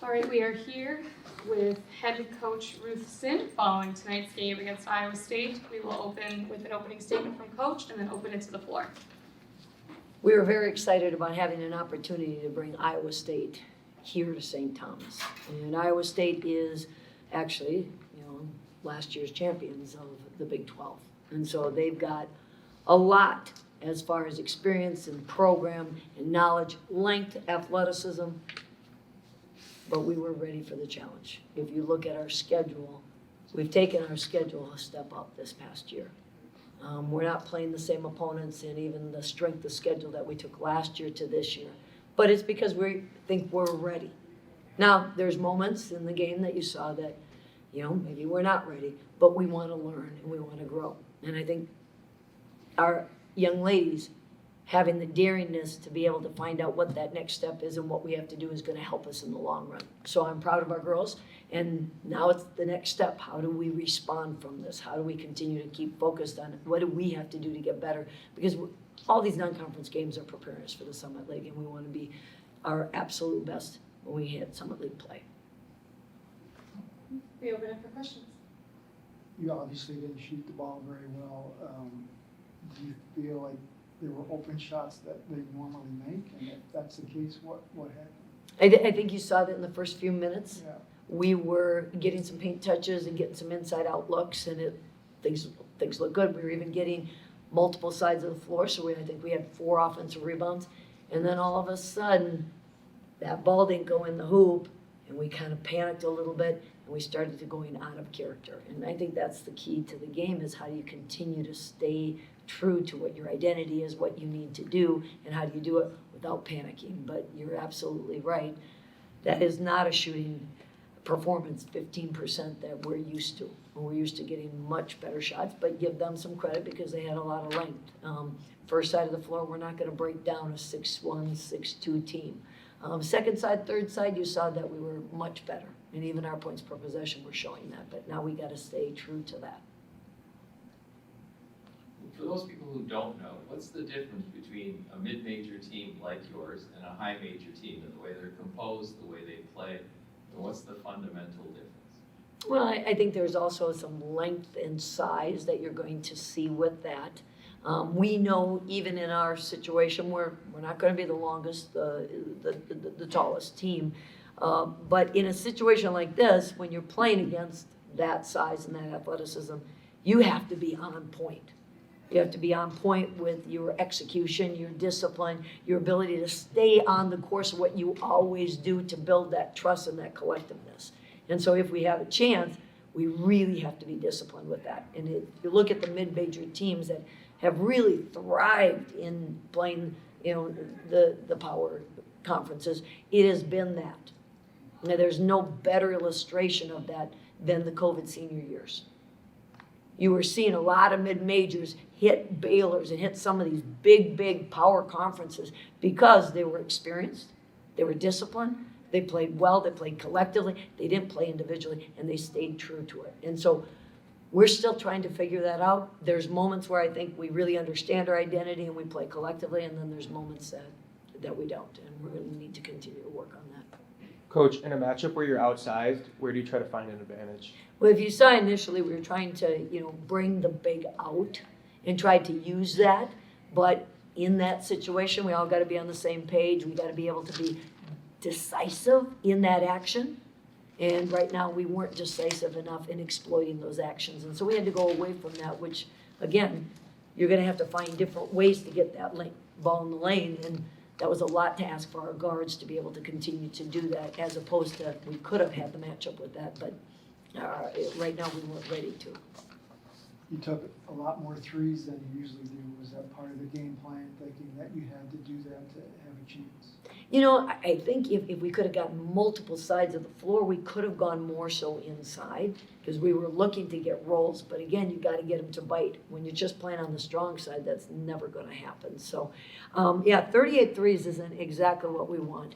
All right, we are here with head coach Ruth Sinn following tonight's game against Iowa State. We will open with an opening statement from coach and then open it to the floor. We were very excited about having an opportunity to bring Iowa State here to St. Thomas. And Iowa State is actually, last year's champions of the Big 12. And so they've got a lot as far as experience and program and knowledge, length, athleticism. But we were ready for the challenge. If you look at our schedule, we've taken our schedule a step up this past year. We're not playing the same opponents and even the strength of schedule that we took last year to this year. But it's because we think we're ready. Now, there's moments in the game that you saw that, maybe we're not ready, but we want to learn and we want to grow. And I think our young ladies having the daringness to be able to find out what that next step is and what we have to do is going to help us in the long run. So I'm proud of our girls, and now it's the next step. How do we respond from this? How do we continue to keep focused on it? What do we have to do to get better? Because all these non-conference games are preparing us for the Summit League, and we want to be our absolute best when we hit Summit League play. We open it for questions. You obviously didn't shoot the ball very well. Do you feel like there were open shots that they normally make? And if that's the case, what happened? I think you saw that in the first few minutes. Yeah. We were getting some paint touches and getting some inside-out looks, and things look good. We were even getting multiple sides of the floor, so I think we had 4 offensive rebounds. And then all of a sudden, that ball didn't go in the hoop, and we kind of panicked a little bit, and we started to going out of character. And I think that's the key to the game, is how do you continue to stay true to what your identity is, what you need to do, and how do you do it without panicking. But you're absolutely right. That is not a shooting performance, 15% that we're used to. We're used to getting much better shots, but give them some credit because they had a lot of length. First side of the floor, we're not going to break down a 6'1", 6'2" team. Second side, third side, you saw that we were much better. And even our points per possession were showing that. But now we got to stay true to that. For those people who don't know, what's the difference between a mid-major team like yours and a high-major team in the way they're composed, the way they play, and what's the fundamental difference? Well, I think there's also some length and size that you're going to see with that. We know even in our situation we're not going to be the longest, the tallest team. But in a situation like this, when you're playing against that size and that athleticism, you have to be on point. You have to be on point with your execution, your discipline, your ability to stay on the course of what you always do to build that trust and that collectiveness. And so if we have a chance, we really have to be disciplined with that. And if you look at the mid-major teams that have really thrived in playing, the power conferences, it has been that. Now, there's no better illustration of that than the COVID senior years. You were seeing a lot of mid-majors hit Baylor's and hit some of these big power conferences because they were experienced, they were disciplined, they played well, they played collectively, they didn't play individually, and they stayed true to it. And so we're still trying to figure that out. There's moments where I think we really understand our identity and we play collectively, and then there's moments that we don't, and we're going to need to continue to work on that. Coach, in a matchup where you're outsized, where do you try to find an advantage? Well, if you saw initially, we were trying to, bring the big out and tried to use that. But in that situation, we all got to be on the same page. We got to be able to be decisive in that action. And right now, we weren't decisive enough in exploiting those actions. And so we had to go away from that, which, again, you're going to have to find different ways to get that ball in the lane. And that was a lot to ask for our guards to be able to continue to do that, as opposed to we could have had the matchup with that. But right now, we weren't ready to. You took a lot more threes than you usually do. Was that part of the game plan, thinking that you had to do that to have a chance? I think if we could have gotten multiple sides of the floor, we could have gone more so inside, because we were looking to get rolls. But again, you got to get them to bite. When you're just playing on the strong side, that's never going to happen. So, 38 threes isn't exactly what we want.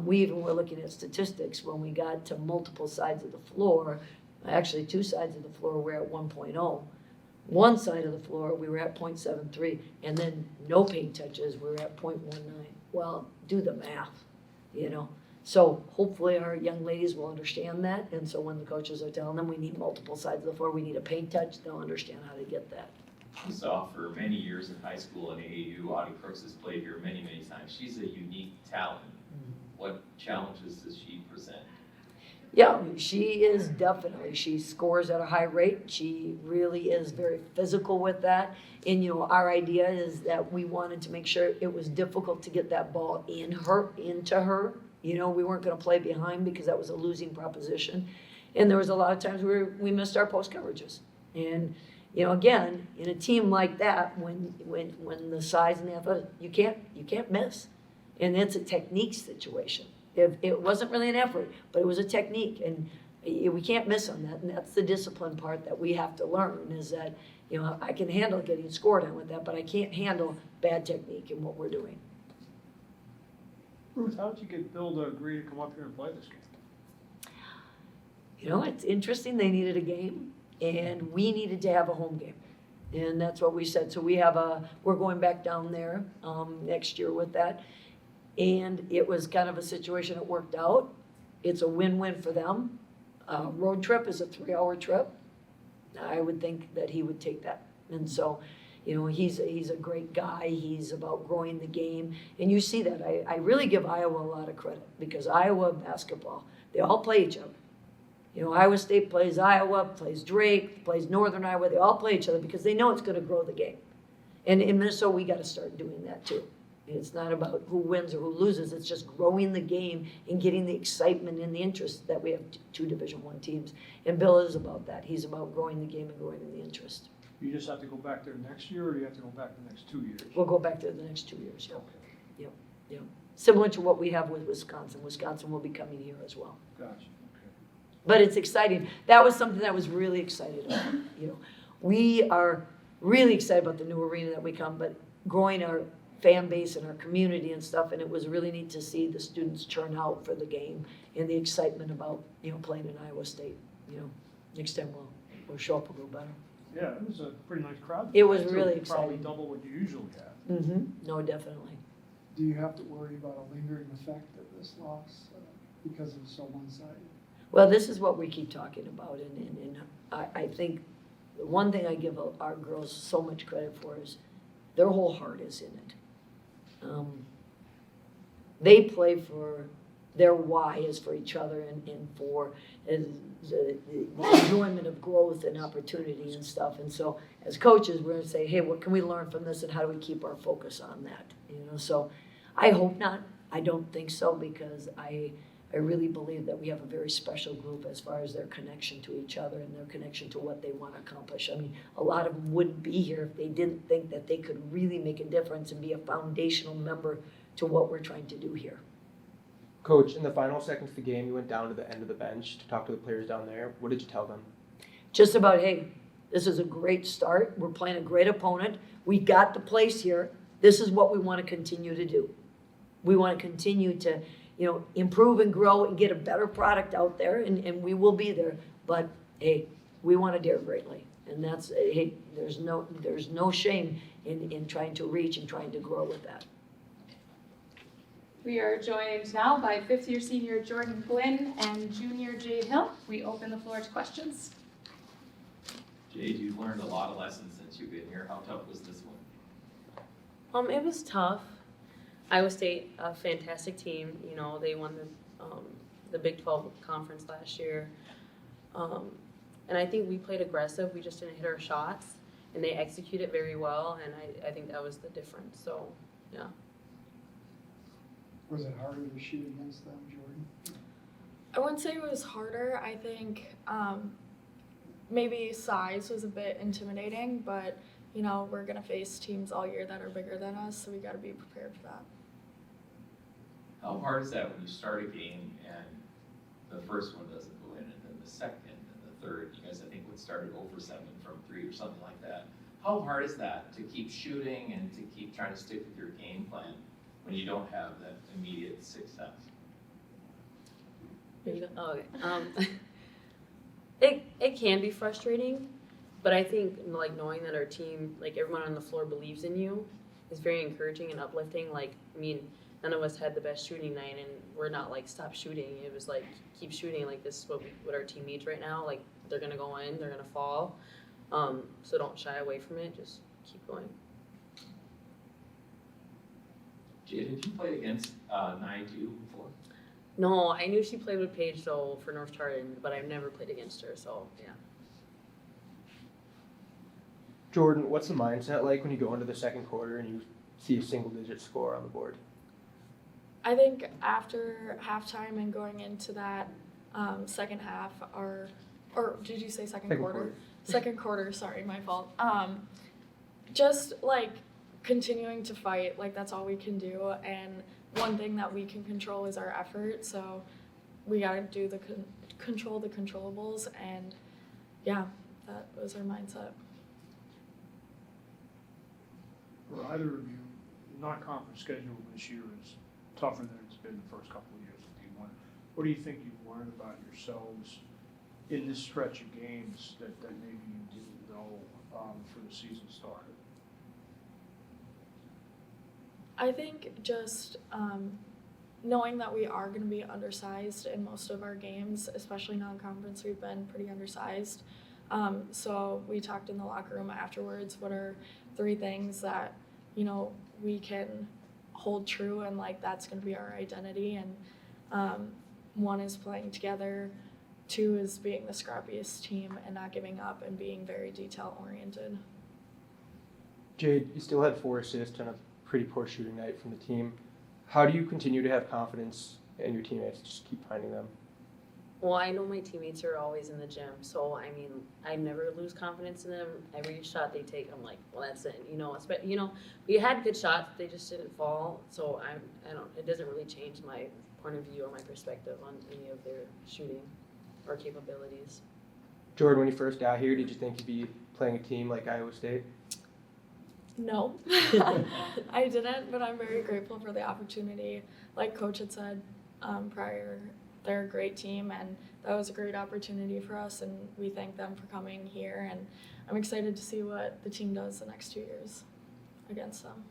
We even were looking at statistics when we got to multiple sides of the floor. Actually, 2 sides of the floor were at 1.0. One side of the floor, we were at 0.73, and then no paint touches, we were at 0.19. Well, do the math, So hopefully our young ladies will understand that, and so when the coaches are telling them we need multiple sides of the floor, we need a paint touch, they'll understand how to get that. We saw for many years in high school and AAU, Audie Crooks has played here many, many times. She's a unique talent. What challenges does she present? Yeah, she is definitely, she scores at a high rate. She really is very physical with that. And, you know, our idea is that we wanted to make sure it was difficult to get that ball into her. You know, we weren't gonna play behind because that was a losing proposition. And there was a lot of times where we missed our post coverages. And, you know, again, in a team like that, when the size and the athletic, you can't miss. And it's a technique situation. It wasn't really an effort, but it was a technique, and we can't miss on that. And that's the discipline part that we have to learn, is that, you know, I can handle getting scored on with that, but I can't handle bad technique in what we're doing. Ruth, how did you get Bill to agree to come up here and play this game? You know, it's interesting, they needed a game, and we needed to have a home game. And that's what we said. So we're going back down there next year with that. And it was kind of a situation that worked out. It's a win-win for them. Road trip is a 3-hour trip. I would think that he would take that. And so, you know, he's a great guy. He's about growing the game. And you see that. I really give Iowa a lot of credit, because Iowa basketball, they all play each other. You know, Iowa State plays Iowa, plays Drake, plays Northern Iowa. They all play each other because they know it's going to grow the game. And in Minnesota, we got to start doing that too. It's not about who wins or who loses. It's just growing the game and getting the excitement and the interest that we have two Division I teams. And Bill is about that. He's about growing the game and growing the interest. You just have to go back there next year, or do you have to go back the next 2 years? We'll go back to the next 2 years, yeah. Okay, Yep. Similar to what we have with Wisconsin. Wisconsin will be coming here as well. gotcha, okay. But it's exciting. That was something that I was really excited about. You know, we are really excited about the new arena that we come, but growing our fan base and our community and stuff, and it was really neat to see the students churn out for the game and the excitement about, you know, playing in Iowa State. You know, next time we'll show up a little better. Yeah, it was a pretty nice crowd. It was too. really Probably exciting. double what you usually have. Mm-hmm. No, definitely. Do you have to worry about a lingering effect of this loss because it's so one-sided? Well, this is what we keep talking about, and I think the one thing I give our girls so much credit for is their whole heart is in it. They play for, their why is for each other and for the enjoyment of growth and opportunity and stuff. And so as coaches, we're gonna say, hey, what can we learn from this and how do we keep our focus on that? You know, so I hope not. I don't think so, because I really believe that we have a very special group as far as their connection to each other and their connection to what they want to accomplish. I mean, a lot of them wouldn't be here if they didn't think that they could really make a difference and be a foundational member to what we're trying to do here. Coach, in the final seconds of the game, you went down to the end of the bench to talk to the players down there. What did you tell them? Just about, hey, this is a great start. We're playing a great opponent. We got the place here. This is what we want to continue to do. We want to continue to, you know, improve and grow and get a better product out there, and we will be there. But hey, we want to dare greatly, and that's, hey, there's no shame in trying to reach and trying to grow with that. We are joined now by fifth-year senior Jordyn Glynn and junior Jade Hill. We open the floor to questions. Jade, you've learned a lot of lessons since you've been here. How tough was this one? It was tough. Iowa State, a fantastic team. You know, they won the Big 12 conference last year. And I think we played aggressive. We just didn't hit our shots, and they executed very well, and I think that was the difference. So, yeah. Was it harder to shoot against them, Jordyn? I wouldn't say it was harder. I think maybe size was a bit intimidating, but you know, we're gonna face teams all year that are bigger than us, so we gotta be prepared for that. How hard is that when you start a game and the first one doesn't go in, and then the second and the third? You guys, I think, would start at 0 for 7 from 3 or something like that. How hard is that to keep shooting and to keep trying to stick with your game plan when you don't have that immediate success? Okay. It can be frustrating, but I think like knowing that our team, like everyone on the floor believes in you, is very encouraging and uplifting. Like, I mean, none of us had the best shooting night, and we're not like stop shooting. It was like keep shooting. Like this is what our team needs right now. Like they're gonna go in, they're gonna fall. So don't shy away from it. Just keep going. Jade, had you played against Nye too before? No, I knew she played with Paige though for North Chardon, but I've never played against her. So yeah. Jordyn, what's the mindset like when you go into the second quarter and you see a single-digit score on the board? I think after halftime and going into that second half, or did you say second quarter? Second quarter, sorry, my fault. Just like continuing to fight, like that's all we can do. And one thing that we can control is our effort. So we gotta do the control the controllables, and yeah, that was our mindset. For either of you, non-conference schedule this year is tougher than it's been the first couple of years of D1. What do you think you've learned about yourselves in this stretch of games that maybe you didn't know before the season started? I think just knowing that we are going to be undersized in most of our games, especially non-conference, we've been pretty undersized. So we talked in the locker room afterwards, what are 3 things that, you know, we can hold true, and like that's going to be our identity. And 1 is playing together, 2 is being the scrappiest team and not giving up and being very detail oriented. Jade, you still had 4 assists on a pretty poor shooting night from the team. How do you continue to have confidence in your teammates to just keep finding them? Well, I know my teammates are always in the gym, so I mean, I never lose confidence in them. Every shot they take, I'm like, well, that's it. We had good shots, they just didn't fall. So I don't. It doesn't really change my point of view or my perspective on any of their shooting or capabilities. Jordyn, when you first got here, did you think you'd be playing a team like Iowa State? No, I didn't, but I'm very grateful for the opportunity. Like Coach had said prior, they're a great team, and that was a great opportunity for us, and we thank them for coming here, and I'm excited to see what the team does the next 2 years against them.